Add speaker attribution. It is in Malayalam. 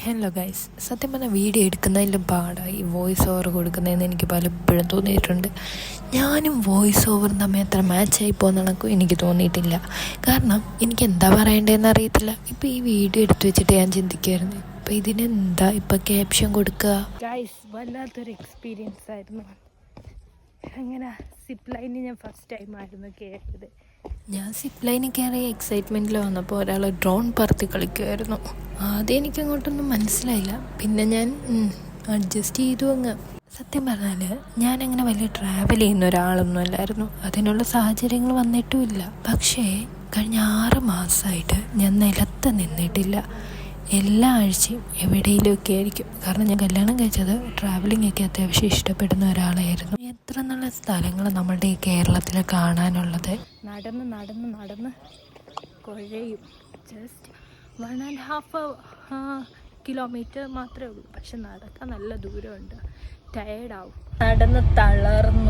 Speaker 1: ഹലോ ഗൈസ്, സത്യം പറഞ്ഞാൽ വീഡിയോ എടുക്കുന്നതിലും പാടായി വോയിസ് ഓവർ കൊടുക്കുന്നതെന്ന് എനിക്ക് പലപ്പോഴും തോന്നിയിട്ടുണ്ട്. ഞാനും വോയിസ് ഓവർ തമ്മിൽ അത്ര മാച്ചായി പോകുന്ന കണക്കും എനിക്ക് തോന്നിയിട്ടില്ല. കാരണം എനിക്ക് എന്താ പറയേണ്ടതെന്ന് അറിയത്തില്ല. ഇപ്പോൾ ഈ വീഡിയോ എടുത്തു വെച്ചിട്ട് ഞാൻ ചിന്തിക്കുമായിരുന്നു, ഇപ്പോൾ ഇതിനെന്താ ഇപ്പോൾ ക്യാപ്ഷൻ കൊടുക്കുക. ഗൈസ്, വല്ലാത്തൊരു എക്സ്പീരിയൻസ് ആയിരുന്നു. അങ്ങനെ സിപ്പ് ലൈനിൽ ഞാൻ ഫസ്റ്റ് ടൈമായിരുന്നു കയറിയത്. ഞാൻ സിപ്പ് ലൈനിൽ കയറിയ എക്സൈറ്റ്മെൻറ്റിൽ വന്നപ്പോൾ ഒരാൾ ഡ്രോൺ പറത്തി കളിക്കുമായിരുന്നു. ആദ്യം എനിക്കങ്ങോട്ടൊന്നും മനസ്സിലായില്ല, പിന്നെ ഞാൻ അഡ്ജസ്റ്റ് ചെയ്തു അങ്ങ്. സത്യം പറഞ്ഞാൽ ഞാനങ്ങനെ വലിയ ട്രാവൽ ചെയ്യുന്ന ഒരാളൊന്നും അല്ലായിരുന്നു, അതിനുള്ള സാഹചര്യങ്ങൾ വന്നിട്ടുമില്ല. പക്ഷേ കഴിഞ്ഞ 6 മാസമായിട്ട് ഞാൻ നിലത്ത് നിന്നിട്ടില്ല. എല്ലാ ആഴ്ചയും എവിടെയെങ്കിലുമൊക്കെ ആയിരിക്കും. കാരണം ഞാൻ കല്യാണം കഴിച്ചത് ട്രാവലിംഗ് ഒക്കെ അത്യാവശ്യം ഇഷ്ടപ്പെടുന്ന ഒരാളായിരുന്നു. എത്ര നല്ല സ്ഥലങ്ങൾ നമ്മളുടെ ഈ കേരളത്തിൽ കാണാനുള്ളത്. നടന്ന് നടന്ന് നടന്ന് കുഴയും. ജസ്റ്റ് 1.5 കിലോമീറ്റർ മാത്രമേ ഉള്ളൂ, പക്ഷെ നടക്കാൻ നല്ല ദൂരമുണ്ട്. ടയേർഡാവും. നടന്ന് തളർന്ന്